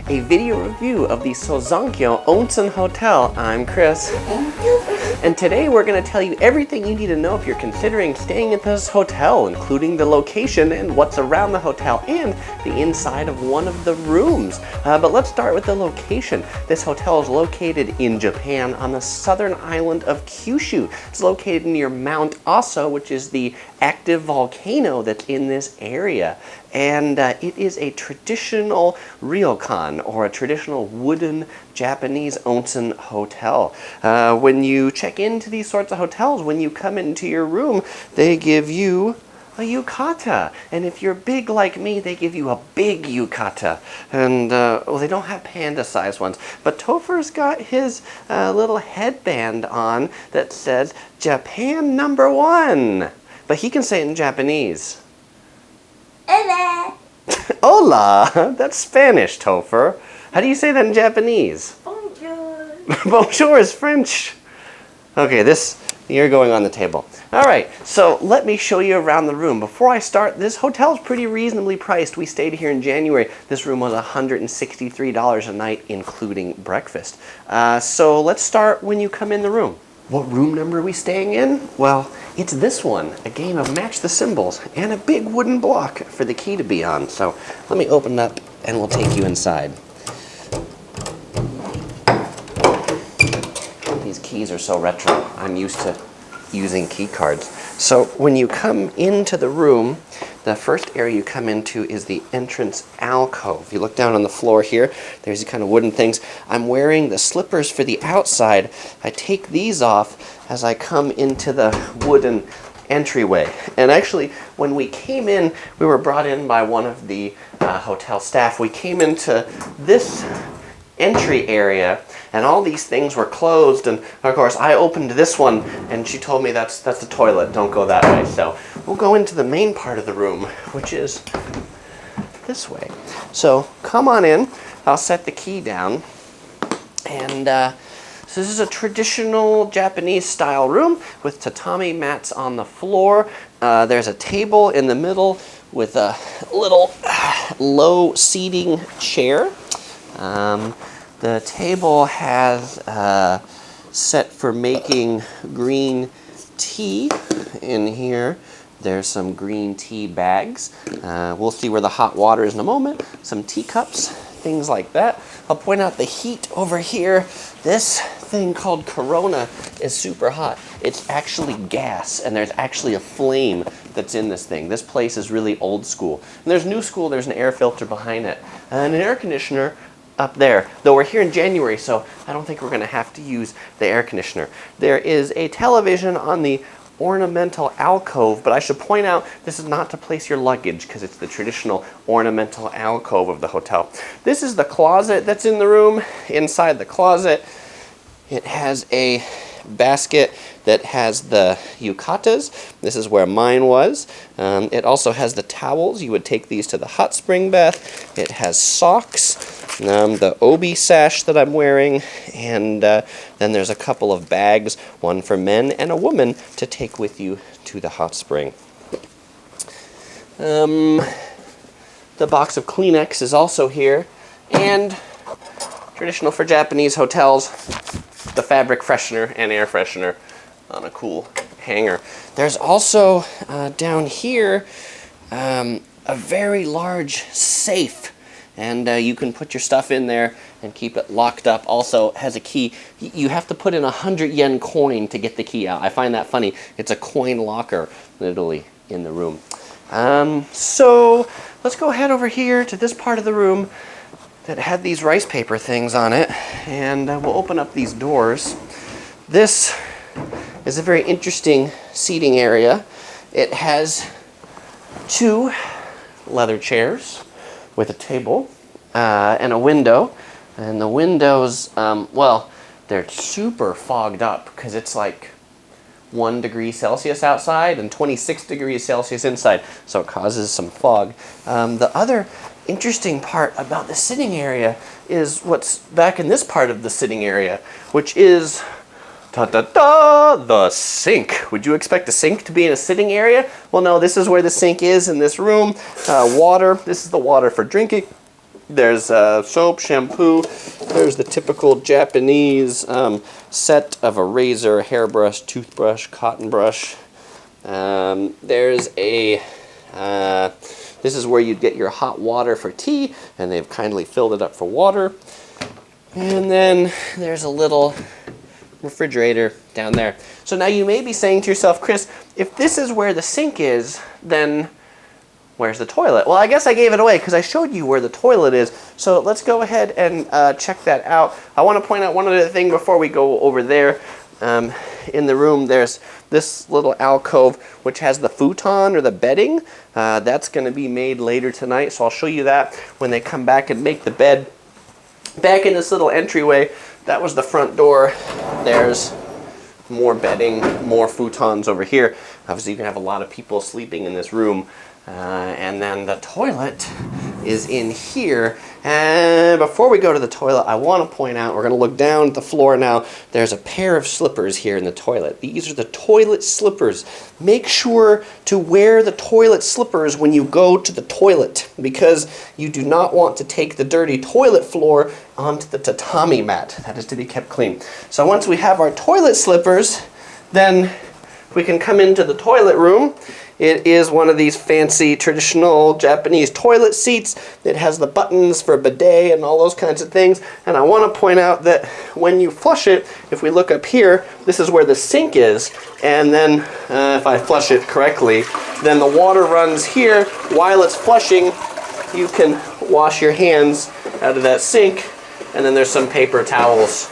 a video review of the Sozankyo Onsen Hotel. I'm Chris. And today we're going to tell you everything you need to know if you're considering staying at this hotel, including the location and what's around the hotel and the inside of one of the rooms. But let's start with the location. This hotel is located in Japan on the southern island of Kyushu. It's located near Mount Aso, which is the active volcano that's in this area. And it is a traditional ryokan, or a traditional wooden Japanese onsen hotel. When you check into these sorts of hotels, when you come into your room, they give you a yukata. And if you're big like me, they give you a big yukata. And, well, they don't have panda-sized ones. But Topher's got his little headband on that says, Japan #1. But he can say it in Japanese. Hola. Hola! That's Spanish, Topher. How do you say that in Japanese? Bonjour. Bonjour is French. Okay, you're going on the table. All right, so let me show you around the room. Before I start, this hotel is pretty reasonably priced. We stayed here in January. This room was $163 a night, including breakfast. So let's start when you come in the room. What room number are we staying in? Well, it's this one, a game of match the symbols, and a big wooden block for the key to be on. So let me open it up and we'll take you inside. These keys are so retro. I'm used to using key cards. So when you come into the room, the first area you come into is the entrance alcove. If you look down on the floor here, there's these kind of wooden things. I'm wearing the slippers for the outside. I take these off as I come into the wooden entryway. And actually, when we came in, we were brought in by one of the hotel staff. We came into this entry area and all these things were closed, and of course I opened this one and she told me that's the toilet, don't go that way. So we'll go into the main part of the room, which is this way. So come on in, I'll set the key down, and so this is a traditional Japanese style room with tatami mats on the floor. There's a table in the middle with a little low seating chair. The table has set for making green tea in here. There's some green tea bags. We'll see where the hot water is in a moment. Some teacups, things like that. I'll point out the heat over here. This thing called Corona is super hot. It's actually gas, and there's actually a flame that's in this thing. This place is really old school. And there's new school, there's an air filter behind it, and an air conditioner up there, though we're here in January, so I don't think we're going to have to use the air conditioner. There is a television on the ornamental alcove, but I should point out this is not to place your luggage because it's the traditional ornamental alcove of the hotel. This is the closet that's in the room. Inside the closet, it has a basket that has the yukatas. This is where mine was. It also has the towels. You would take these to the hot spring bath. It has socks, the obi sash that I'm wearing, and then there's a couple of bags, one for men and a woman, to take with you to the hot spring. The box of Kleenex is also here, and traditional for Japanese hotels, the fabric freshener and air freshener on a cool hanger. There's also down here a very large safe, and you can put your stuff in there and keep it locked up. Also has a key. You have to put in a 100-yen coin to get the key out. I find that funny. It's a coin locker literally in the room. So let's go head over here to this part of the room that had these rice paper things on it, and we'll open up these doors. This is a very interesting seating area. It has 2 leather chairs with a table and a window, and the windows, well, they're super fogged up because it's like 1 degree Celsius outside and 26 degrees Celsius inside, so it causes some fog. The other interesting part about the sitting area is what's back in this part of the sitting area, which is the sink. Would you expect a sink to be in a sitting area? Well, no, this is where the sink is in this room. Water, this is the water for drinking. There's soap, shampoo. There's the typical Japanese set of a razor, hairbrush, toothbrush, cotton brush. There's a... this is where you'd get your hot water for tea, and they've kindly filled it up for water. And then there's a little refrigerator down there. So now you may be saying to yourself, Chris, if this is where the sink is, then where's the toilet? Well, I guess I gave it away because I showed you where the toilet is. So let's go ahead and check that out. I want to point out one other thing before we go over there. In the room, there's this little alcove which has the futon or the bedding. That's going to be made later tonight, so I'll show you that when they come back and make the bed. Back in this little entryway, that was the front door. There's more bedding, more futons over here. Obviously, you can have a lot of people sleeping in this room. And then the toilet is in here. And before we go to the toilet, I want to point out, we're going to look down at the floor now. There's a pair of slippers here in the toilet. These are the toilet slippers. Make sure to wear the toilet slippers when you go to the toilet, because you do not want to take the dirty toilet floor onto the tatami mat. That is to be kept clean. So once we have our toilet slippers, then we can come into the toilet room. It is one of these fancy traditional Japanese toilet seats. It has the buttons for bidet and all those kinds of things. And I want to point out that when you flush it, if we look up here, this is where the sink is. And then if I flush it correctly, then the water runs here. While it's flushing, you can wash your hands out of that sink. And then there's some paper towels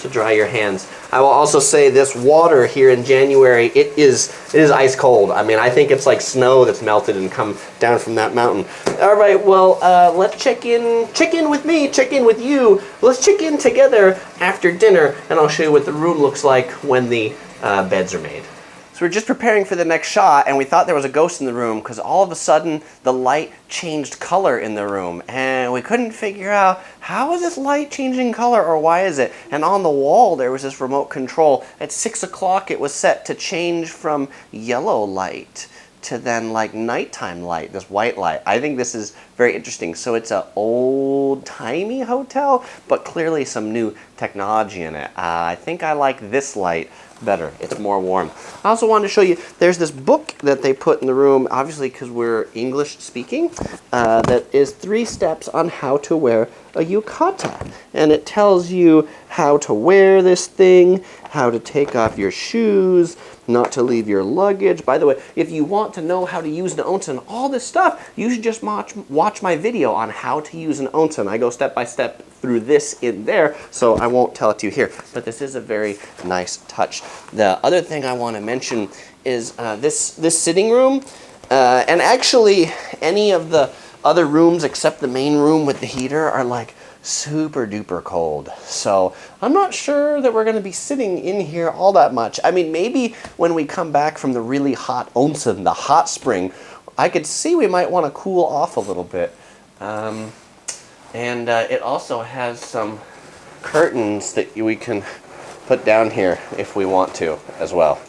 to dry your hands. I will also say this water here in January, it is ice cold. I mean, I think it's like snow that's melted and come down from that mountain. All right, well, let's check in with me, check in with you. Let's check in together after dinner, and I'll show you what the room looks like when the beds are made. So we're just preparing for the next shot, and we thought there was a ghost in the room because all of a sudden the light changed color in the room, and we couldn't figure out how is this light changing color or why is it? And on the wall there was this remote control. At 6 o'clock it was set to change from yellow light to then like nighttime light, this white light. I think this is very interesting. So it's an old-timey hotel, but clearly some new technology in it. I think I like this light better. It's more warm. I also wanted to show you, there's this book that they put in the room, obviously because we're English speaking, that is 3 steps on how to wear a yukata. And it tells you how to wear this thing, how to take off your shoes, not to leave your luggage. By the way, if you want to know how to use an onsen, all this stuff, you should just watch my video on how to use an onsen. I go step by step through this in there, so I won't tell it to you here. But this is a very nice touch. The other thing I want to mention is this sitting room, and actually any of the other rooms except the main room with the heater are like super duper cold. So I'm not sure that we're going to be sitting in here all that much. I mean, maybe when we come back from the really hot onsen, the hot spring, I could see we might want to cool off a little bit. And it also has some curtains that we can put down here if we want to as well.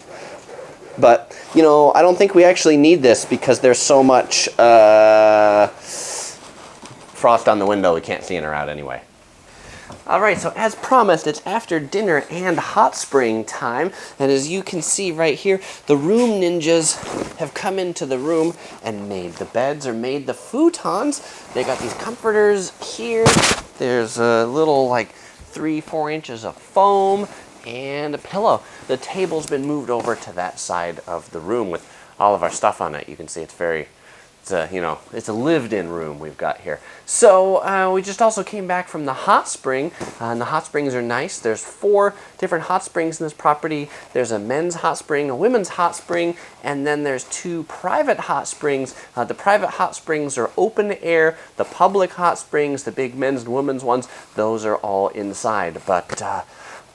But, you know, I don't think we actually need this because there's so much frost on the window we can't see in or out anyway. Alright, so as promised, it's after dinner and hot spring time, and as you can see right here, the room ninjas have come into the room and made the beds or made the futons. They got these comforters here. There's a little like 3-4 inches of foam and a pillow. The table's been moved over to that side of the room with all of our stuff on it. You can see it's very, it's a lived-in room we've got here. So we just also came back from the hot spring, and the hot springs are nice. There's 4 different hot springs in this property. There's a men's hot spring, a women's hot spring, and then there's 2 private hot springs. The private hot springs are open air. The public hot springs, the big men's and women's ones, those are all inside. But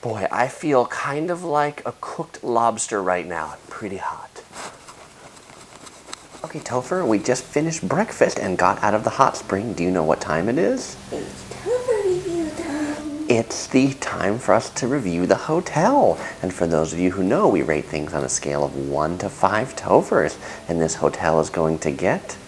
boy, I feel kind of like a cooked lobster right now. Pretty hot. Okay, Topher, we just finished breakfast and got out of the hot spring. Do you know what time it is? It's Topher review time. It's the time for us to review the hotel. And for those of you who know, we rate things on a scale of 1 to 5 Tophers. And this hotel is going to get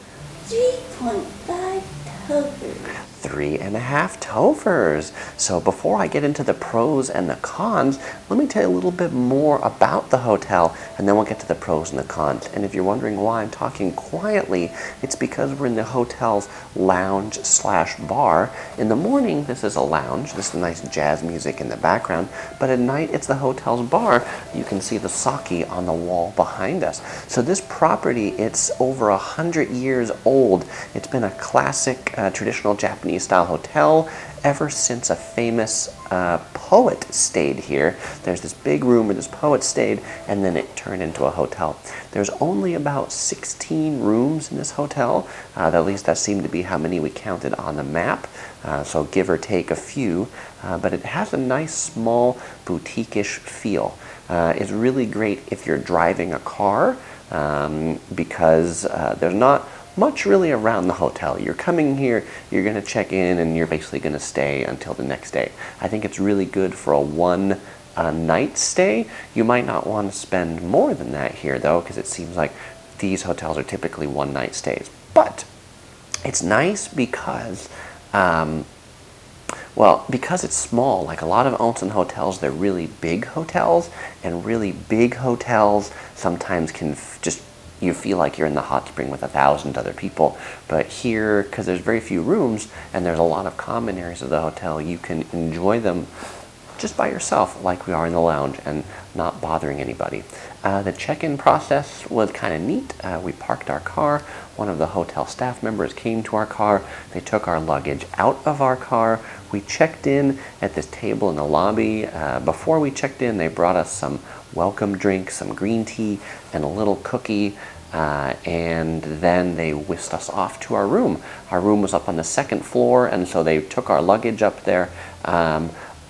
3.5 Tophers. 3.5 Tophers. So before I get into the pros and the cons, let me tell you a little bit more about the hotel, and then we'll get to the pros and the cons. And if you're wondering why I'm talking quietly, it's because we're in the hotel's lounge/bar. In the morning, this is a lounge. This is nice jazz music in the background, but at night, it's the hotel's bar. You can see the sake on the wall behind us. So this property, it's over 100 years old. It's been a classic traditional Japanese style hotel ever since a famous poet stayed here. There's this big room where this poet stayed, and then it turned into a hotel. There's only about 16 rooms in this hotel. At least that seemed to be how many we counted on the map, so give or take a few. But it has a nice, small, boutique-ish feel. It's really great if you're driving a car, because there's not much really around the hotel. You're coming here, you're going to check in, and you're basically going to stay until the next day. I think it's really good for a one-night stay. You might not want to spend more than that here, though, because it seems like these hotels are typically one-night stays. But it's nice because well, because it's small. Like a lot of onsen hotels, they're really big hotels, and really big hotels sometimes can just, you feel like you're in the hot spring with 1,000 other people. But here, because there's very few rooms and there's a lot of common areas of the hotel, you can enjoy them just by yourself, like we are in the lounge, and not bothering anybody. The check-in process was kind of neat. We parked our car. One of the hotel staff members came to our car. They took our luggage out of our car. We checked in at this table in the lobby. Before we checked in, they brought us some welcome drinks, some green tea, and a little cookie. And then they whisked us off to our room. Our room was up on the second floor, and so they took our luggage up there.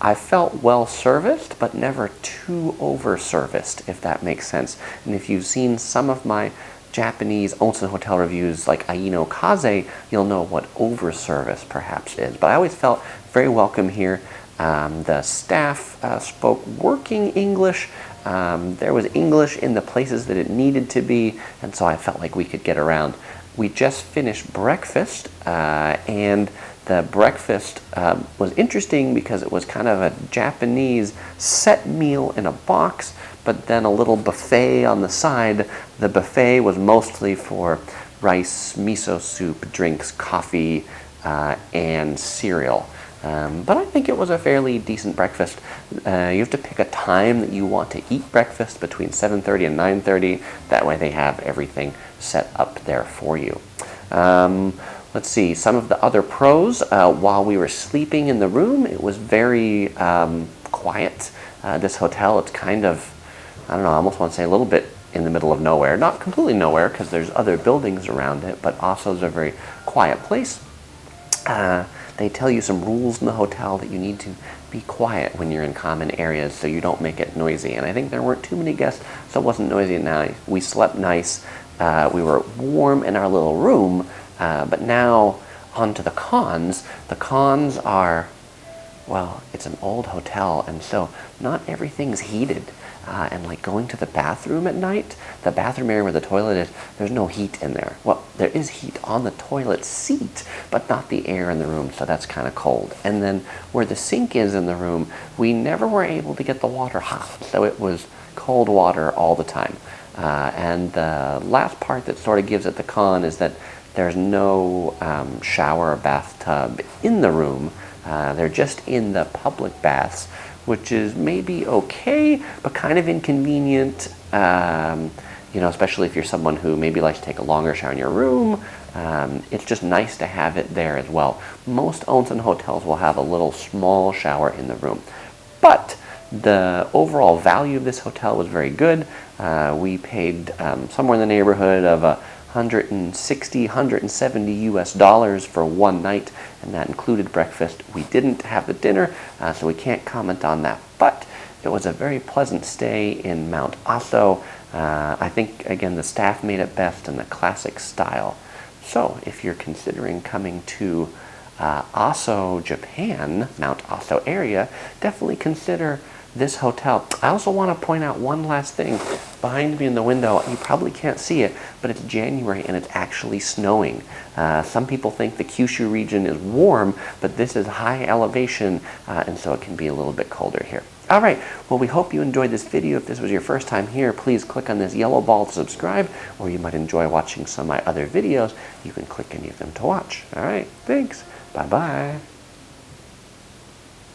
I felt well serviced, but never too over serviced, if that makes sense. And if you've seen some of my Japanese onsen hotel reviews like Aino Kaze, you'll know what over service perhaps is. But I always felt very welcome here. The staff spoke working English. There was English in the places that it needed to be, and so I felt like we could get around. We just finished breakfast, and the breakfast was interesting because it was kind of a Japanese set meal in a box, but then a little buffet on the side. The buffet was mostly for rice, miso soup, drinks, coffee, and cereal. But I think it was a fairly decent breakfast. You have to pick a time that you want to eat breakfast, between 7:30 and 9:30. That way they have everything set up there for you. Let's see, some of the other pros. While we were sleeping in the room, it was very quiet. This hotel, it's kind of, I don't know, I almost want to say a little bit in the middle of nowhere. Not completely nowhere, because there's other buildings around it, but also is a very quiet place. They tell you some rules in the hotel that you need to be quiet when you're in common areas so you don't make it noisy. And I think there weren't too many guests, so it wasn't noisy at night. We slept nice. We were warm in our little room. But now on to the cons. The cons are, well, it's an old hotel, and so not everything's heated. And like going to the bathroom at night, the bathroom area where the toilet is, there's no heat in there. Well, there is heat on the toilet seat, but not the air in the room, so that's kind of cold. And then where the sink is in the room, we never were able to get the water hot, so it was cold water all the time. And the last part that sort of gives it the con is that there's no shower or bathtub in the room. They're just in the public baths, which is maybe okay, but kind of inconvenient, you know, especially if you're someone who maybe likes to take a longer shower in your room. It's just nice to have it there as well. Most onsen hotels will have a little small shower in the room. But the overall value of this hotel was very good. We paid somewhere in the neighborhood of $160, $170 US for one night, and that included breakfast. We didn't have the dinner, so we can't comment on that. But it was a very pleasant stay in Mount Aso. I think, again, the staff made it best in the classic style. So if you're considering coming to Aso Japan, Mount Aso area, definitely consider this hotel. I also want to point out one last thing. Behind me in the window, you probably can't see it, but it's January and it's actually snowing. Some people think the Kyushu region is warm, but this is high elevation, and so it can be a little bit colder here. All right, well, we hope you enjoyed this video. If this was your first time here, please click on this yellow ball to subscribe, or you might enjoy watching some of my other videos. You can click any of them to watch. All right, thanks. Bye-bye.